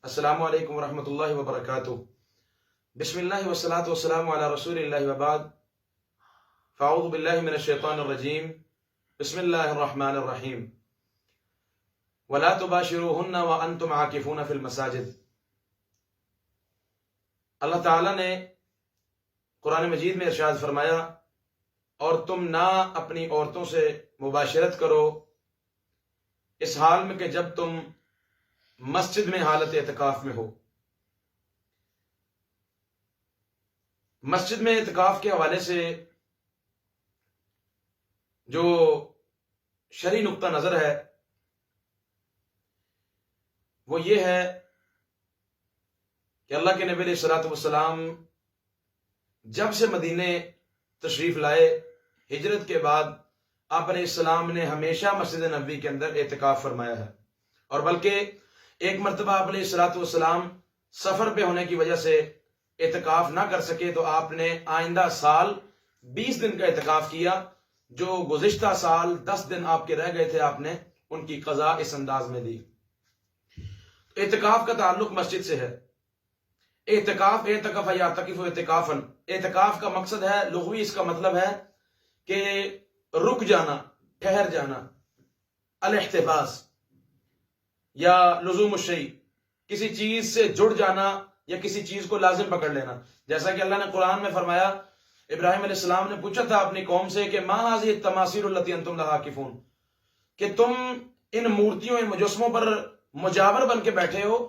السلام علیکم ورحمۃ اللہ وبرکاتہ۔ بسم اللہ والصلاۃ والسلام علی رسول اللہ وبعد، فاعوذ باللہ من الشیطان الرجیم، بسم اللہ الرحمن الرحیم۔ ولا تباشروہن وانتم عاکفون فی المساجد۔ اللہ تعالیٰ نے قرآن مجید میں ارشاد فرمایا، اور تم نہ اپنی عورتوں سے مباشرت کرو اس حال میں کہ جب تم مسجد میں حالت اعتکاف میں ہو۔ مسجد میں اعتکاف کے حوالے سے جو شرعی نقطہ نظر ہے وہ یہ ہے کہ اللہ کے نبی علیہ الصلوۃ والسلام جب سے مدینے تشریف لائے، ہجرت کے بعد آپ علیہ السلام نے ہمیشہ مسجد نبوی کے اندر اعتکاف فرمایا ہے، اور بلکہ ایک مرتبہ آپ علیہ الصلوۃ والسلام سفر پہ ہونے کی وجہ سے اعتکاف نہ کر سکے تو آپ نے آئندہ سال 20 دن کا اعتکاف کیا۔ جو گزشتہ سال 10 دن آپ کے رہ گئے تھے، آپ نے ان کی قضا اس انداز میں دی۔ اعتکاف کا تعلق مسجد سے ہے۔ اعتکاف اعتکف یعتکف اعتکافاً، اعتکاف کا مقصد ہے لغوی، اس کا مطلب ہے کہ رک جانا، ٹھہر جانا، الاحتباس یا لزوم الشیء، کسی چیز سے جڑ جانا یا کسی چیز کو لازم پکڑ لینا۔ جیسا کہ اللہ نے قرآن میں فرمایا، ابراہیم علیہ السلام نے پوچھا تھا اپنی قوم سے کہ ما هذه التماثيل التي انتم لها عاکفون، کہ تم ان مورتیوں، ان مجسموں پر مجاور بن کے بیٹھے ہو،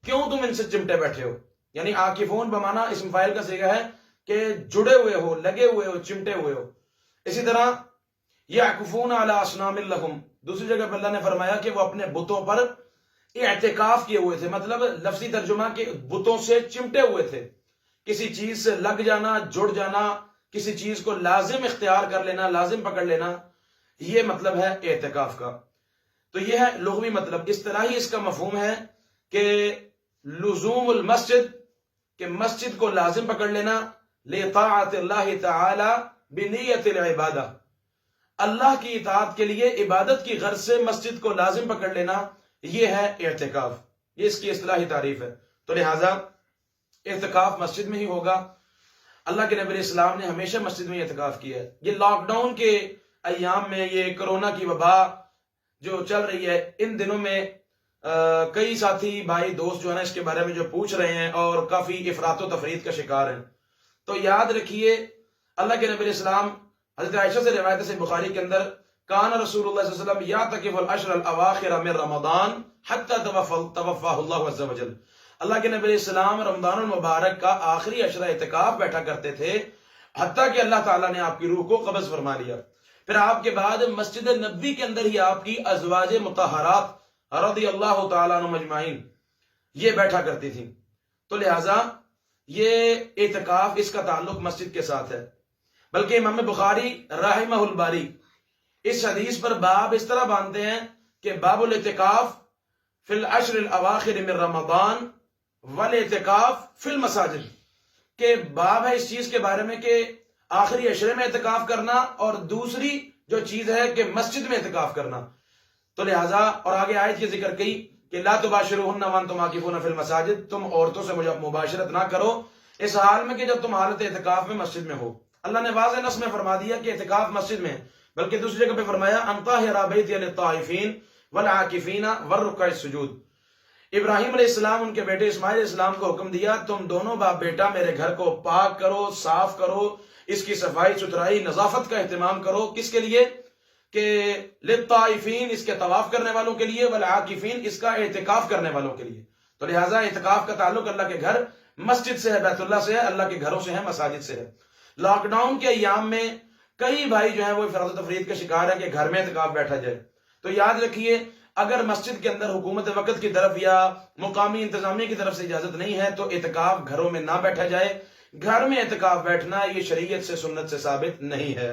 کیوں تم ان سے چمٹے بیٹھے ہو؟ یعنی عاکفون بمانا اسم فاعل کا صیغہ ہے کہ جڑے ہوئے ہو، لگے ہوئے ہو، چمٹے ہوئے ہو۔ اسی طرح یعکفون علی اصنام لہم، دوسری جگہ پر اللہ نے فرمایا کہ وہ اپنے بتوں پر اعتکاف کیے ہوئے تھے، مطلب لفظی ترجمہ کے بتوں سے چمٹے ہوئے تھے۔ کسی چیز سے لگ جانا، جڑ جانا، کسی چیز کو لازم اختیار کر لینا، لازم پکڑ لینا، یہ مطلب ہے اعتکاف کا۔ تو یہ ہے لغوی مطلب۔ اصطلاحی اس کا مفہوم ہے کہ لزوم المسجد، کہ مسجد کو لازم پکڑ لینا، لطاعت اللہ تعالی بنیت العبادہ، اللہ کی اطاعت کے لیے عبادت کی غرض سے مسجد کو لازم پکڑ لینا، یہ ہے اعتکاف۔ یہ اس کی اصطلاحی تعریف ہے۔ تو لہٰذا اعتکاف مسجد میں ہی ہوگا۔ اللہ کے نبی علیہ السلام نے ہمیشہ مسجد میں اعتکاف کیا ہے۔ یہ لاک ڈاؤن کے ایام میں، یہ کرونا کی وبا جو چل رہی ہے، ان دنوں میں کئی ساتھی بھائی دوست جو ہے نا اس کے بارے میں جو پوچھ رہے ہیں اور کافی افراط و تفرید کا شکار ہیں، تو یاد رکھیے اللہ کے نبی علیہ السلام، حضرت عائشہ سے روایت سے بخاری کے اندر، کان رسول اللہ صلی اللہ علیہ وسلم یعتکف العشر الاواخر من رمضان حتی توفاہ اللہ عز وجل۔ اللہ کے نبی علیہ السلام رمضان المبارک کا آخری عشرہ اعتکاف بیٹھا کرتے تھے، حتیٰ کہ اللہ تعالیٰ نے آپ کی روح کو قبض فرما لیا۔ پھر آپ کے بعد مسجد نبوی کے اندر ہی آپ کی ازواج مطہرات رضی اللہ تعالیٰ عنہم اجمعین یہ بیٹھا کرتی تھیں۔ تو لہٰذا یہ اعتکاف، اس کا تعلق مسجد کے ساتھ ہے۔ بلکہ امام بخاری رحمہ الباری اس حدیث پر باب اس طرح باندھتے ہیں کہ باب الاعتکاف فی العشر الاواخر من رمضان والاعتکاف فی المساجد، کہ باب ہے اس چیز کے بارے میں کہ آخری عشرے میں اعتکاف کرنا، اور دوسری جو چیز ہے کہ مسجد میں اعتکاف کرنا۔ تو لہٰذا اور آگے آیت کی ذکر کی کہ لا تباشروہن وانتم عاکفون فی المساجد، تم عورتوں سے مباشرت نہ کرو اس حال میں کہ جب تم حالت اعتکاف میں مسجد میں ہو۔ اللہ نے واضح نص میں فرما دیا کہ اعتکاف مسجد میں، بلکہ دوسری جگہ پہ فرمایا ان طاہر بیتی للطائفین والعاکفین والرکع السجود۔ ابراہیم علیہ السلام ان کے بیٹے اسماعیل علیہ السلام کو حکم دیا، تم دونوں باپ بیٹا میرے گھر کو پاک کرو، صاف کرو، اس کی صفائی ستھرائی نظافت کا اہتمام کرو۔ کس کے لیے؟ کہ للطائفین، اس کے طواف کرنے والوں کے لیے، والعاکفین، اس کا اعتکاف کرنے والوں کے لیے۔ تو لہٰذا اعتکاف کا تعلق اللہ کے گھر مسجد سے ہے، بیت اللہ سے ہے، اللہ کے گھروں سے ہے، مساجد سے ہے۔ لاک ڈاؤن کے ایام میں کئی بھائی جو ہیں وہ افراط و تفرید کا شکار ہے کہ گھر میں اعتکاف بیٹھا جائے۔ تو یاد رکھیے، اگر مسجد کے اندر حکومت وقت کی طرف یا مقامی انتظامیہ کی طرف سے اجازت نہیں ہے تو اعتکاف گھروں میں نہ بیٹھا جائے۔ گھر میں اعتکاف بیٹھنا یہ شریعت سے، سنت سے ثابت نہیں ہے۔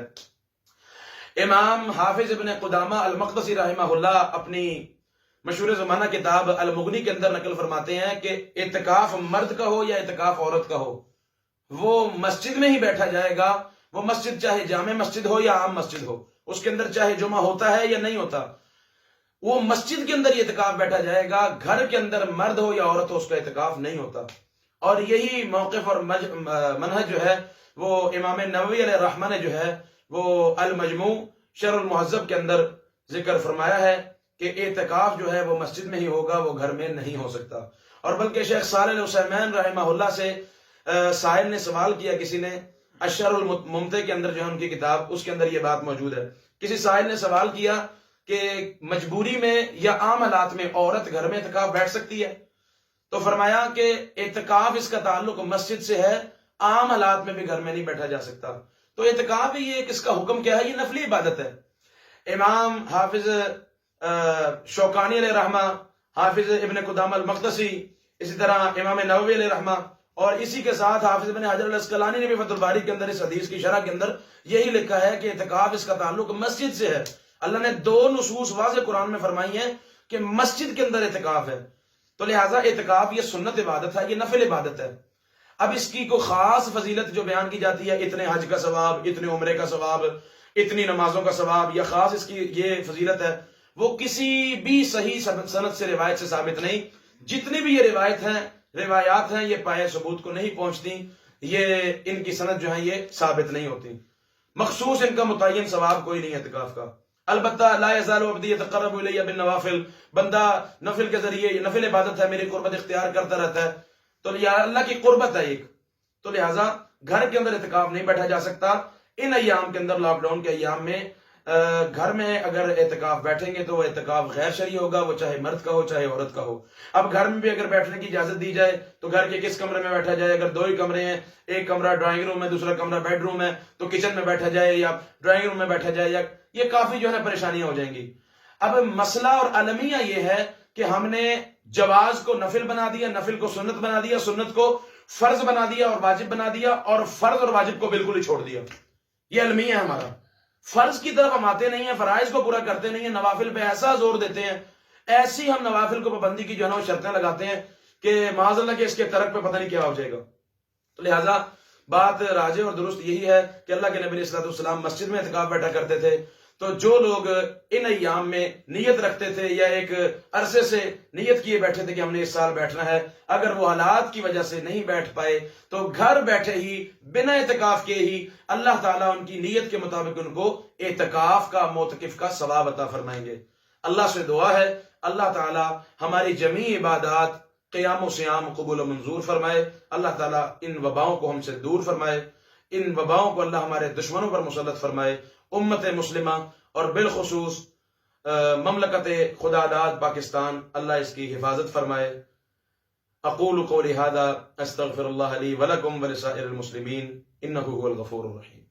امام حافظ ابن قدامہ المقدسی رحمہ اللہ اپنی مشہور زمانہ کتاب المغنی کے اندر نقل فرماتے ہیں کہ اعتکاف مرد کا ہو یا اعتکاف عورت کا ہو، وہ مسجد میں ہی بیٹھا جائے گا۔ وہ مسجد چاہے جامع مسجد ہو یا عام مسجد ہو، اس کے اندر چاہے جمعہ ہوتا ہے یا نہیں ہوتا، وہ مسجد کے اندر یہ اعتکاف بیٹھا جائے گا، گھر کے اندر مرد ہو یا عورت ہو اس کا اعتکاف نہیں ہوتا۔ اور یہی موقف اور منہج جو ہے وہ امام نووی علیہ الرحمہ نے جو ہے وہ المجموع شرح المہذب کے اندر ذکر فرمایا ہے کہ اعتکاف جو ہے وہ مسجد میں ہی ہوگا، وہ گھر میں نہیں ہو سکتا۔ اور بلکہ شیخ صالح العثیمین رحمہ اللہ سے سائل نے سوال کیا، کسی نے الشرح الممتع کے اندر جو ہے ان کی کتاب، اس کے اندر یہ بات موجود ہے، کسی سائل نے سوال کیا کہ مجبوری میں یا عام حالات میں عورت گھر میں اعتکاف بیٹھ سکتی ہے؟ تو فرمایا کہ اعتکاف اس کا تعلق مسجد سے ہے، عام حالات میں بھی گھر میں نہیں بیٹھا جا سکتا۔ تو اعتکاف یہ ایک، اس کا حکم کیا ہے؟ یہ نفلی عبادت ہے۔ امام حافظ شوکانی علیہ رحمہ، حافظ ابن قدامہ المقدسی، اسی طرح امام نووی علیہ رحمہ، اور اسی کے ساتھ حافظ ابن حجر الاسقلانی نے بھی فتح الباری کے اندر اس حدیث کی شرح کے اندر یہی لکھا ہے کہ اعتکاف اس کا تعلق مسجد سے ہے۔ اللہ نے دو نصوص واضح قرآن میں فرمائی ہیں کہ مسجد کے اندر اعتکاف ہے، تو لہٰذا اعتکاف یہ سنت عبادت ہے، یہ نفل عبادت ہے۔ اب اس کی کوئی خاص فضیلت جو بیان کی جاتی ہے، اتنے حج کا ثواب، اتنے عمرے کا ثواب، اتنی نمازوں کا ثواب، یا خاص اس کی یہ فضیلت ہے، وہ کسی بھی صحیح سند سے روایت سے ثابت نہیں۔ جتنی بھی یہ روایات ہیں یہ پائے ثبوت کو نہیں پہنچتی، یہ ان کی سند جو ہے یہ ثابت نہیں ہوتی، مخصوص ان کا متعین ثواب کوئی نہیں اعتکاف کا۔ البتہ لا یزال عبدی یتقرب الی بالنوافل، بندہ نفل کے ذریعے، یہ نفل عبادت ہے، میری قربت اختیار کرتا رہتا ہے، تو یہ اللہ کی قربت ہے ایک، تو لہٰذا گھر کے اندر اعتکاف نہیں بیٹھا جا سکتا۔ ان ایام کے اندر، لاک ڈاؤن کے ایام میں گھر میں اگر اعتکاف بیٹھیں گے تو وہ اعتکاف غیر شرعی ہوگا، وہ چاہے مرد کا ہو چاہے عورت کا ہو۔ اب گھر میں بھی اگر بیٹھنے کی اجازت دی جائے تو گھر کے کس کمرے میں بیٹھا جائے؟ اگر دو ہی کمرے ہیں، ایک کمرہ ڈرائنگ روم ہے، دوسرا کمرہ بیڈ روم ہے، تو کچن میں بیٹھا جائے یا ڈرائنگ روم میں بیٹھا جائے، یا یہ کافی جو ہے نا پریشانیاں ہو جائیں گی۔ اب مسئلہ اور المیہ یہ ہے کہ ہم نے جواز کو نفل بنا دیا، نفل کو سنت بنا دیا، سنت کو فرض بنا دیا اور واجب بنا دیا، اور فرض اور واجب کو بالکل ہی چھوڑ دیا۔ یہ المیہ ہے ہمارا۔ فرض کی طرف ہم آتے نہیں ہیں، فرائض کو پورا کرتے نہیں ہیں، نوافل پہ ایسا زور دیتے ہیں، ایسی ہم نوافل کو پابندی کی جو ہے نا شرطیں لگاتے ہیں کہ معاذ اللہ کہ اس کے ترک پہ پتہ نہیں کیا ہو جائے گا۔ تو لہٰذا بات راجح اور درست یہی ہے کہ اللہ کے نبی علیہ الصلوۃ والسلام مسجد میں اعتکاف بیٹھا کرتے تھے، تو جو لوگ ان ایام میں نیت رکھتے تھے یا ایک عرصے سے نیت کیے بیٹھے تھے کہ ہم نے اس سال بیٹھنا ہے، اگر وہ حالات کی وجہ سے نہیں بیٹھ پائے تو گھر بیٹھے ہی بنا اعتکاف کے ہی اللہ تعالیٰ ان کی نیت کے مطابق ان کو اعتکاف کا، معتکف کا ثواب عطا فرمائیں گے۔ اللہ سے دعا ہے اللہ تعالیٰ ہماری جمیع عبادات، قیام و سیام قبول و منظور فرمائے، اللہ تعالیٰ ان وباؤں کو ہم سے دور فرمائے، ان وباؤں کو اللہ ہمارے دشمنوں پر مسلط فرمائے، امت مسلمہ اور بالخصوص مملکت خدا داد پاکستان اللہ اس کی حفاظت فرمائے۔ اقول قولی ھذا استغفر اللہ لی ولکم ولسائر المسلمین انہ هو الغفور الرحیم۔